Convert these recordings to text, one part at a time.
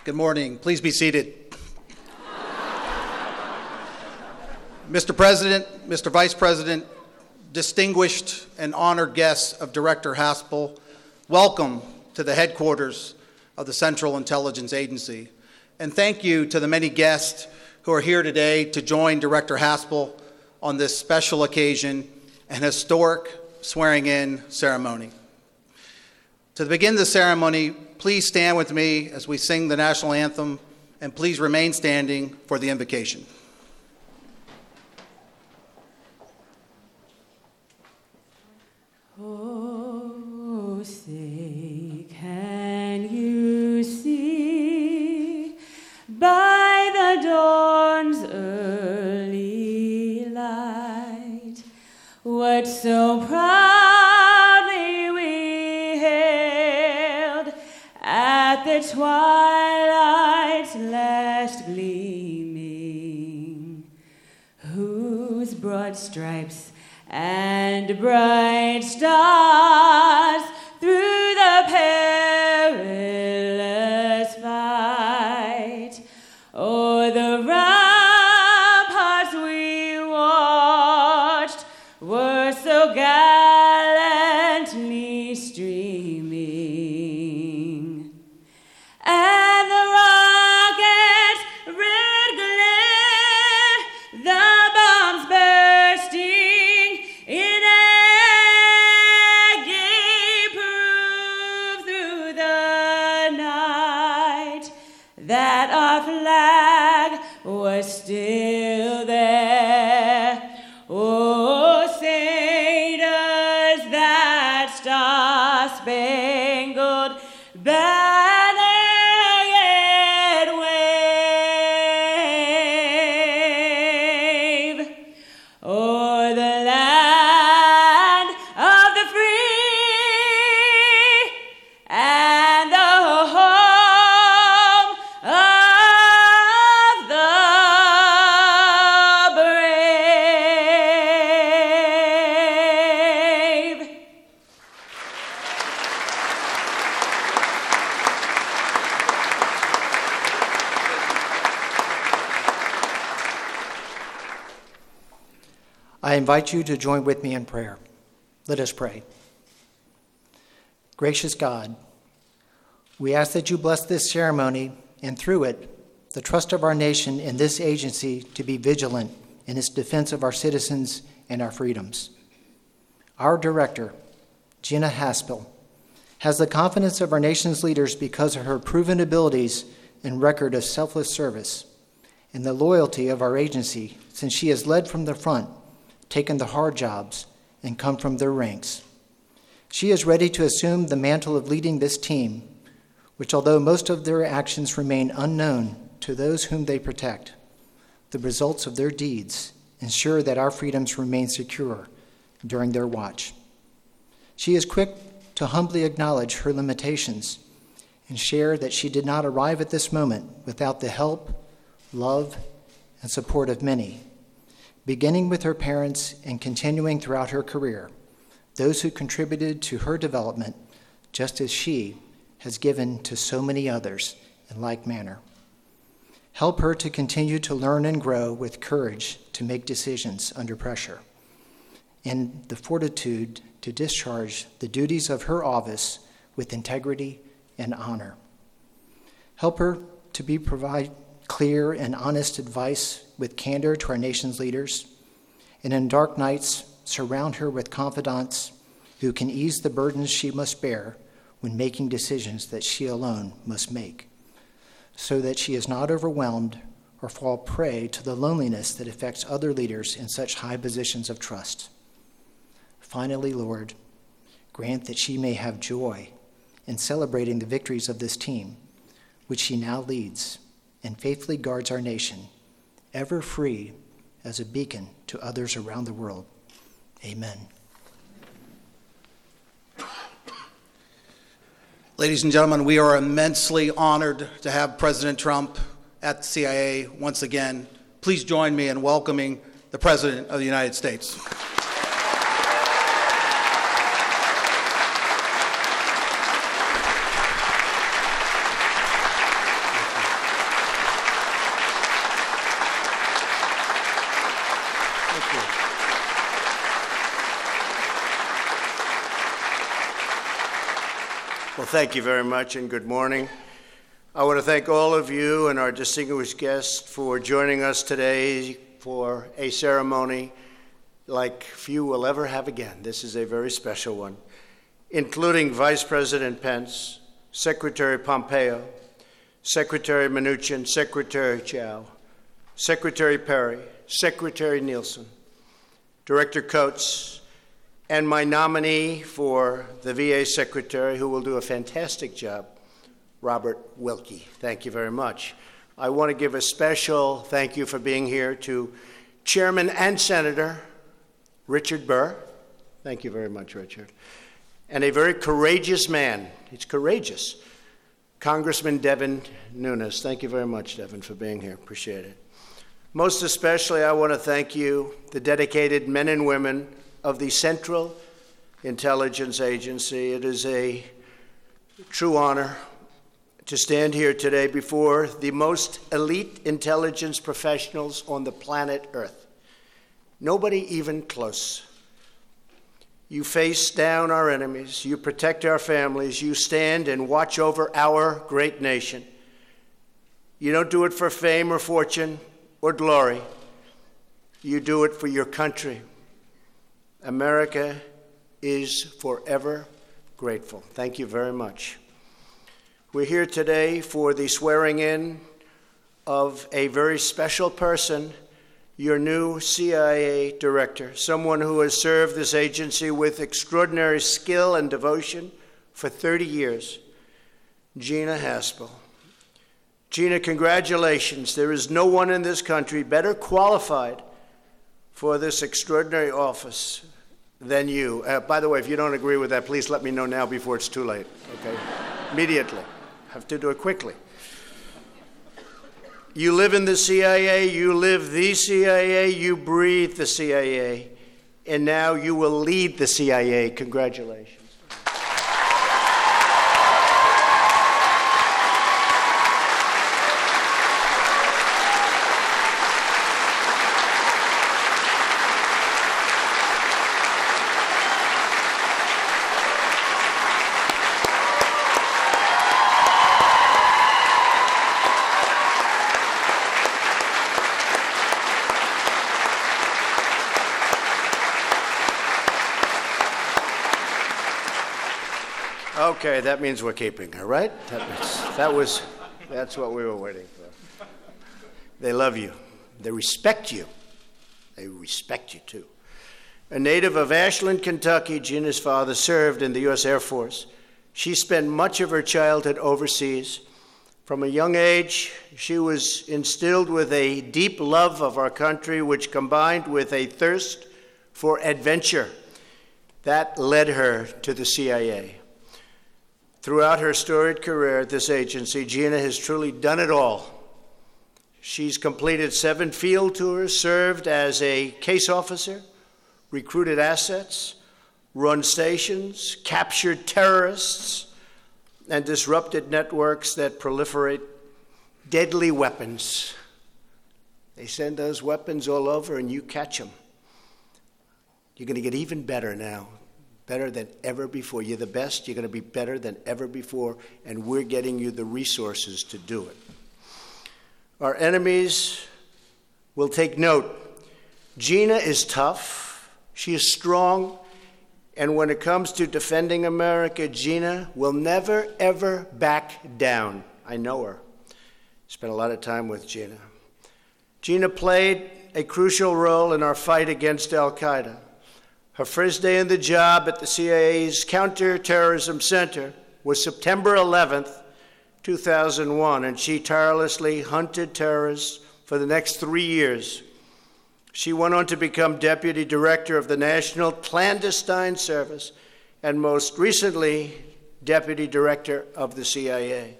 Good morning. Please be seated. Mr. President, Mr. Vice President, distinguished and honored guests of Director Haspel, welcome to the headquarters of the Central Intelligence Agency. And thank you to the many guests who are here today to join Director Haspel on this special occasion and historic swearing-in ceremony. To begin the ceremony, please stand with me as we sing the national anthem, and please remain standing for the invocation. Oh, say, can you see by the dawn's early light what so proudly we hailed at the twilight's last gleaming, whose broad stripes and bright stars through the perilous fight o'er the ramparts we watched were so gallantly streaming, and the rocket's red glare, the bombs bursting in agony prove through the night that our flag was still there. Oh, say does that star-spangled banner yet wave o'er the land of the free and the home of the brave. I invite you to join with me in prayer. Let us pray. Gracious God, we ask that you bless this ceremony and through it, the trust of our nation in this agency to be vigilant in its defense of our citizens and our freedoms. Our director, Gina Haspel, has the confidence of our nation's leaders because of her proven abilities and record of selfless service, and the loyalty of our agency since she has led from the front, taken the hard jobs, and come from their ranks. She is ready to assume the mantle of leading this team, which, although most of their actions remain unknown to those whom they protect, the results of their deeds ensure that our freedoms remain secure during their watch. She is quick to humbly acknowledge her limitations and share that she did not arrive at this moment without the help, love, and support of many, beginning with her parents and continuing throughout her career, those who contributed to her development just as she has given to so many others in like manner. Help her to continue to learn and grow with courage to make decisions under pressure and the fortitude to discharge the duties of her office with integrity and honor. Help her to provide clear and honest advice with candor to our nation's leaders, and in dark nights, surround her with confidants who can ease the burdens she must bear when making decisions that she alone must make, so that she is not overwhelmed or fall prey to the loneliness that affects other leaders in such high positions of trust. Finally, Lord, grant that she may have joy in celebrating the victories of this team, which she now leads and faithfully guards our nation, ever free as a beacon to others around the world. Amen. Ladies and gentlemen, we are immensely honored to have President Trump at the CIA once again. Please join me in welcoming the President of the United States. Thank you very much, and good morning. I want to thank all of you and our distinguished guests for joining us today for a ceremony like few will ever have again. This is a very special one, including Vice President Pence, Secretary Pompeo, Secretary Mnuchin, Secretary Chao, Secretary Perry, Secretary Nielsen, Director Coates, and my nominee for the VA Secretary, who will do a fantastic job, Robert Wilkie. Thank you very much. I want to give a special thank you for being here to Chairman and Senator Richard Burr. Thank you very much, Richard. And a very courageous man. He's courageous. Congressman Devin Nunes. Thank you very much, Devin, for being here. Appreciate it. Most especially, I want to thank you, the dedicated men and women of the Central Intelligence Agency. It is a true honor to stand here today before the most elite intelligence professionals on the planet Earth. Nobody even close. You face down our enemies, you protect our families, you stand and watch over our great nation. You don't do it for fame or fortune or glory. You do it for your country. America is forever grateful. Thank you very much. We're here today for the swearing in of a very special person, your new CIA director, someone who has served this agency with extraordinary skill and devotion for 30 years, Gina Haspel. Gina, congratulations. There is no one in this country better qualified for this extraordinary office than you. By the way, if you don't agree with that, please let me know now before it's too late, okay? Immediately. Have to do it quickly. You live in the CIA, you live the CIA, you breathe the CIA, and now you will lead the CIA. Congratulations. Okay, that means we're keeping her, right? That's what we were waiting for. They love you. They respect you. They respect you, too. A native of Ashland, Kentucky, Gina's father served in the U.S. Air Force. She spent much of her childhood overseas. From a young age, she was instilled with a deep love of our country, which combined with a thirst for adventure. That led her to the CIA. Throughout her storied career at this agency, Gina has truly done it all. She's completed 7 field tours, served as a case officer, recruited assets, run stations, captured terrorists, and disrupted networks that proliferate deadly weapons. They send those weapons all over and you catch them. You're going to get even better now. Better than ever before. You're the best. You're going to be better than ever before, and we're getting you the resources to do it. Our enemies will take note. Gina is tough. She is strong. And when it comes to defending America, Gina will never, ever back down. I know her. Spent a lot of time with Gina. Gina played a crucial role in our fight against al-Qaeda. Her first day on the job at the CIA's Counterterrorism Center was September 11th, 2001, and she tirelessly hunted terrorists for the next 3 years. She went on to become Deputy Director of the National Clandestine Service and most recently, Deputy Director of the CIA.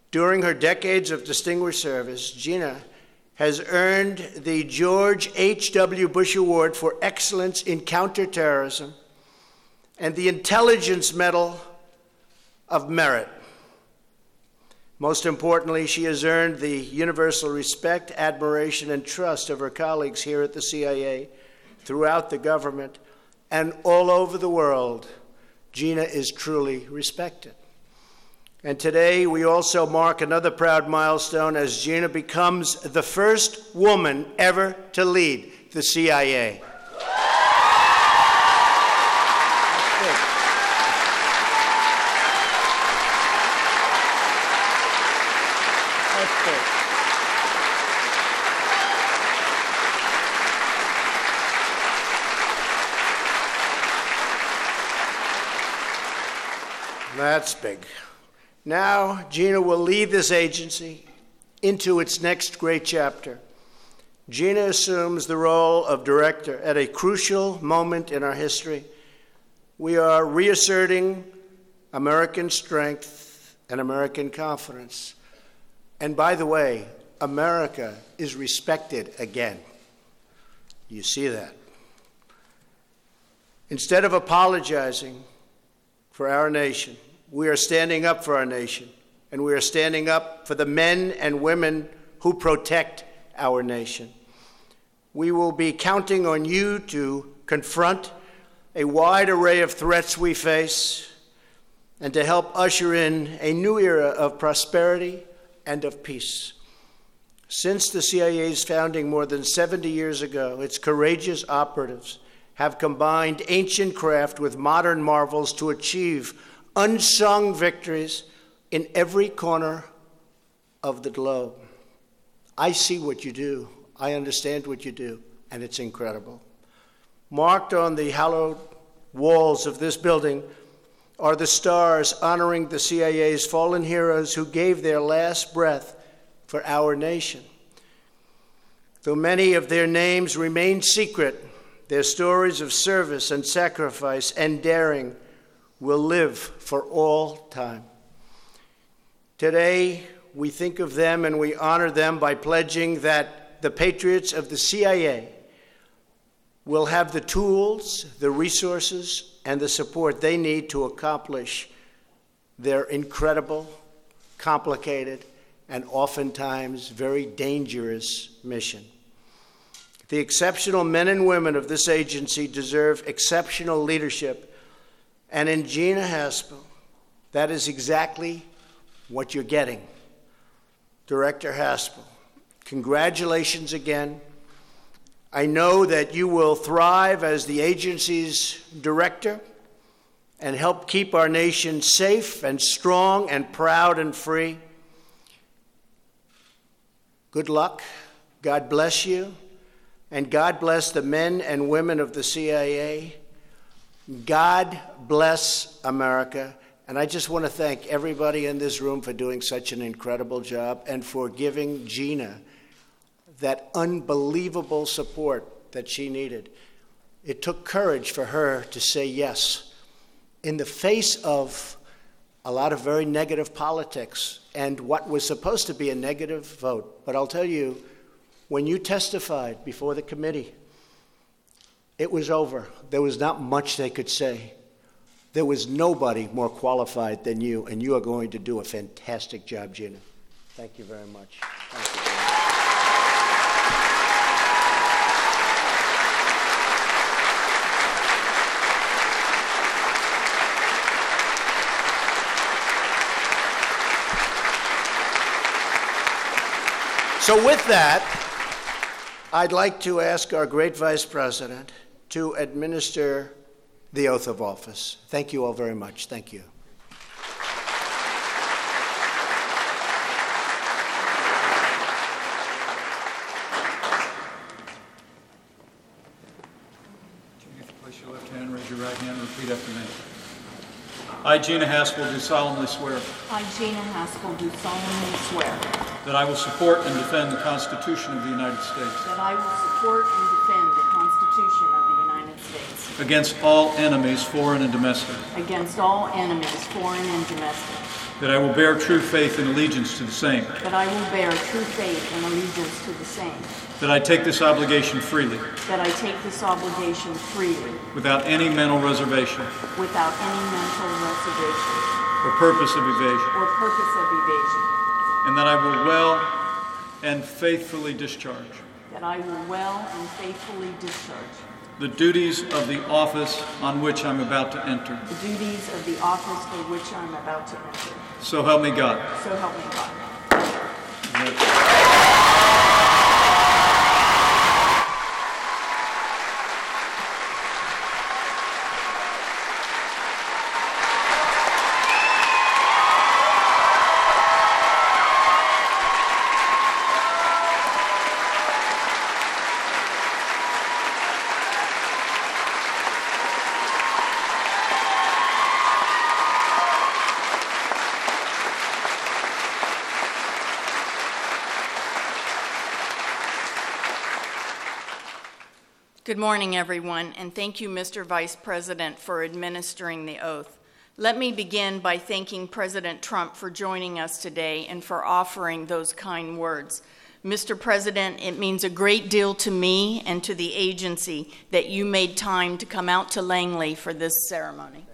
During her decades of distinguished service, Gina has earned the George H.W. Bush Award for Excellence in Counterterrorism and the Intelligence Medal of Merit. Most importantly, she has earned the universal respect, admiration, and trust of her colleagues here at the CIA, throughout the government, and all over the world. Gina is truly respected. And today we also mark another proud milestone as Gina becomes the first woman ever to lead the CIA. That's big. Now, Gina will lead this agency into its next great chapter. Gina assumes the role of director at a crucial moment in our history. We are reasserting American strength and American confidence. And by the way, America is respected again. You see that. Instead of apologizing for our nation, we are standing up for our nation, and we are standing up for the men and women who protect our nation. We will be counting on you to confront a wide array of threats we face and to help usher in a new era of prosperity and of peace. Since the CIA's founding more than 70 years ago, its courageous operatives have combined ancient craft with modern marvels to achieve unsung victories in every corner of the globe. I see what you do. I understand what you do, and it's incredible. Marked on the hallowed walls of this building are the stars honoring the CIA's fallen heroes who gave their last breath for our nation. Though many of their names remain secret, their stories of service and sacrifice and daring will live for all time. Today, we think of them and we honor them by pledging that the patriots of the CIA will have the tools, the resources, and the support they need to accomplish their incredible, complicated, and oftentimes very dangerous mission. The exceptional men and women of this agency deserve exceptional leadership. And in Gina Haspel, that is exactly what you're getting. Director Haspel, congratulations again. I know that you will thrive as the agency's director and help keep our nation safe and strong and proud and free. Good luck. God bless you. And God bless the men and women of the CIA. God bless America. And I just want to thank everybody in this room for doing such an incredible job and for giving Gina that unbelievable support that she needed. It took courage for her to say yes in the face of a lot of very negative politics and what was supposed to be a negative vote. But I'll tell you, when you testified before the committee, it was over. There was not much they could say. There was nobody more qualified than you, and you are going to do a fantastic job, Gina. Thank you very much. Thank you. So with that, I'd like to ask our great Vice President to administer the oath of office. Thank you all very much. Thank you. Place your left hand, raise your right hand, repeat after me. I, Gina Haspel, do solemnly swear I, Gina Haspel, do solemnly swear that I will support and defend the Constitution of the United States that I will support and defend the Constitution of the United States against all enemies, foreign and domestic, against all enemies, foreign and domestic, that I will bear true faith and allegiance to the same, that I will bear true faith and allegiance to the same, that I take this obligation freely, that I take this obligation freely, without any mental reservation without any mental reservation or purpose of evasion, or purpose of evasion, and that I will well and faithfully discharge that I will well and faithfully discharge the duties of the office on which I'm about to enter. the duties of the office for which I'm about to enter. So help me God. So help me God. Good morning, everyone, and thank you, Mr. Vice President, for administering the oath. Let me begin by thanking President Trump for joining us today and for offering those kind words. Mr. President, it means a great deal to me and to the agency that you made time to come out to Langley for this ceremony.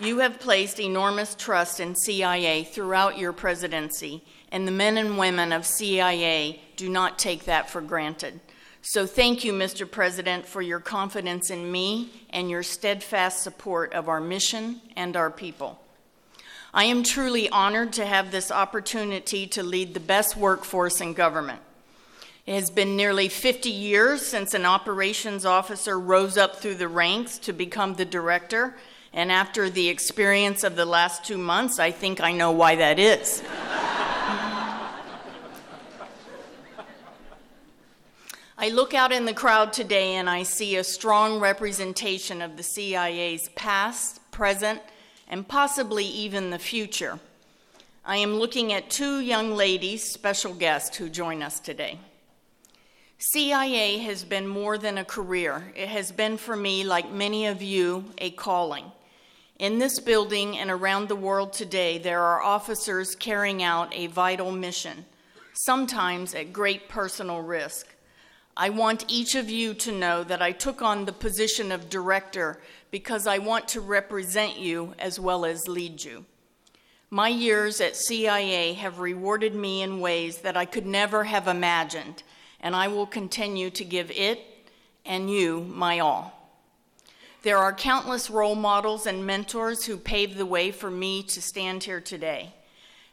You have placed enormous trust in CIA throughout your presidency, and the men and women of CIA do not take that for granted. So thank you, Mr. President, for your confidence in me and your steadfast support of our mission and our people. I am truly honored to have this opportunity to lead the best workforce in government. It has been nearly 50 years since an operations officer rose up through the ranks to become the director. And after the experience of the last 2 months, I think I know why that is. I look out in the crowd today and I see a strong representation of the CIA's past, present, and possibly even the future. I am looking at two young ladies, special guests, who join us today. CIA has been more than a career. It has been for me, like many of you, a calling. In this building and around the world today, there are officers carrying out a vital mission, sometimes at great personal risk. I want each of you to know that I took on the position of director because I want to represent you as well as lead you. My years at CIA have rewarded me in ways that I could never have imagined, and I will continue to give it and you my all. There are countless role models and mentors who paved the way for me to stand here today.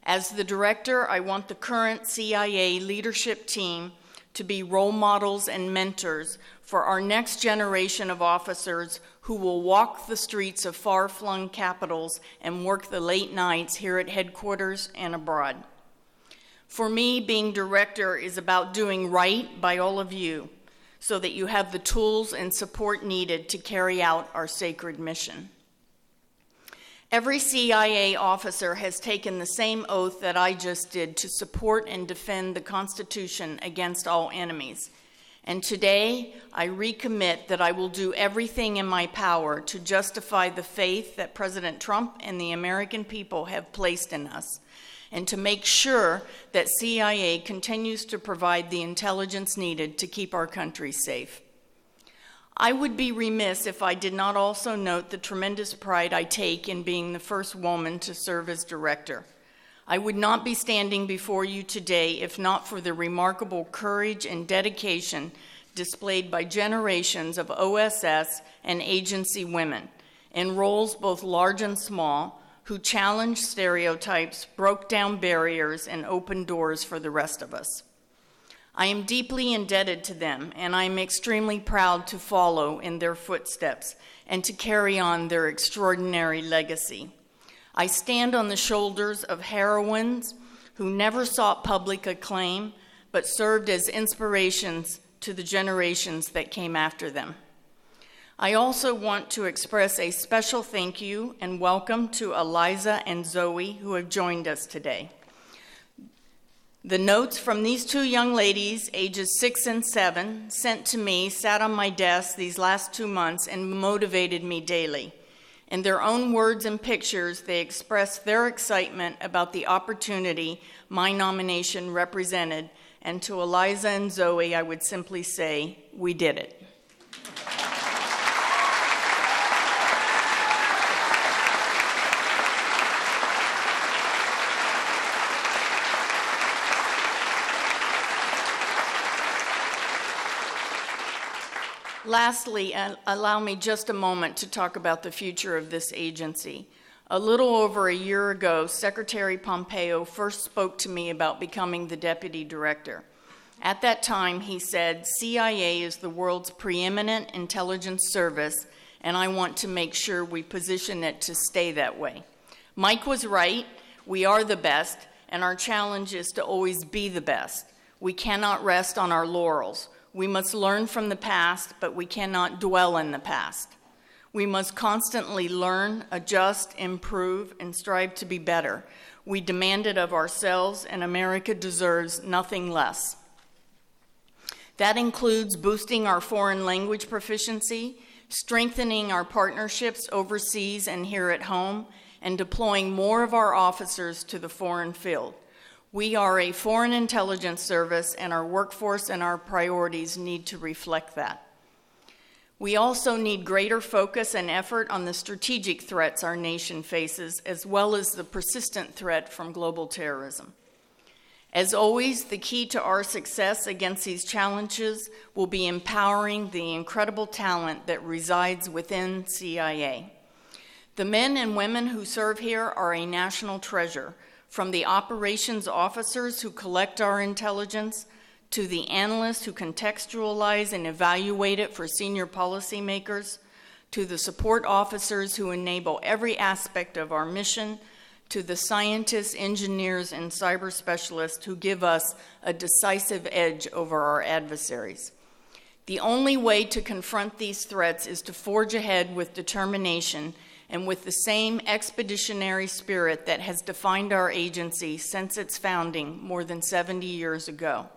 As the director, I want the current CIA leadership team to be role models and mentors for our next generation of officers who will walk the streets of far-flung capitals and work the late nights here at headquarters and abroad. For me, being director is about doing right by all of you, so that you have the tools and support needed to carry out our sacred mission. Every CIA officer has taken the same oath that I just did to support and defend the Constitution against all enemies. And today, I recommit that I will do everything in my power to justify the faith that President Trump and the American people have placed in us, and to make sure that CIA continues to provide the intelligence needed to keep our country safe. I would be remiss if I did not also note the tremendous pride I take in being the first woman to serve as director. I would not be standing before you today if not for the remarkable courage and dedication displayed by generations of OSS and agency women in roles both large and small, who challenged stereotypes, broke down barriers, and opened doors for the rest of us. I am deeply indebted to them, and I am extremely proud to follow in their footsteps and to carry on their extraordinary legacy. I stand on the shoulders of heroines who never sought public acclaim, but served as inspirations to the generations that came after them. I also want to express a special thank you and welcome to Eliza and Zoe, who have joined us today. The notes from these two young ladies, ages 6 and 7, sent to me, sat on my desk these last 2 months and motivated me daily. In their own words and pictures, they expressed their excitement about the opportunity my nomination represented, and to Eliza and Zoe, I would simply say, we did it. Lastly, allow me just a moment to talk about the future of this agency. A little over a year ago, Secretary Pompeo first spoke to me about becoming the deputy director. At that time, he said, CIA is the world's preeminent intelligence service, and I want to make sure we position it to stay that way. Mike was right. We are the best, and our challenge is to always be the best. We cannot rest on our laurels. We must learn from the past, but we cannot dwell in the past. We must constantly learn, adjust, improve, and strive to be better. We demand it of ourselves, and America deserves nothing less. That includes boosting our foreign language proficiency, strengthening our partnerships overseas and here at home, and deploying more of our officers to the foreign field. We are a foreign intelligence service, and our workforce and our priorities need to reflect that. We also need greater focus and effort on the strategic threats our nation faces, as well as the persistent threat from global terrorism. As always, the key to our success against these challenges will be empowering the incredible talent that resides within CIA. The men and women who serve here are a national treasure, from the operations officers who collect our intelligence, to the analysts who contextualize and evaluate it for senior policymakers, to the support officers who enable every aspect of our mission, to the scientists, engineers, and cyber specialists who give us a decisive edge over our adversaries. The only way to confront these threats is to forge ahead with determination and with the same expeditionary spirit that has defined our agency since its founding more than 70 years ago.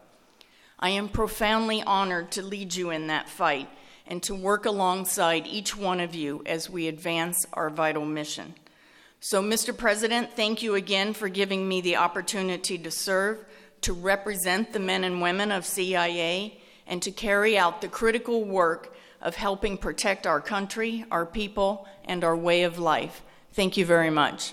I am profoundly honored to lead you in that fight and to work alongside each one of you as we advance our vital mission. So, Mr. President, thank you again for giving me the opportunity to serve, to represent the men and women of CIA, and to carry out the critical work of helping protect our country, our people, and our way of life. Thank you very much.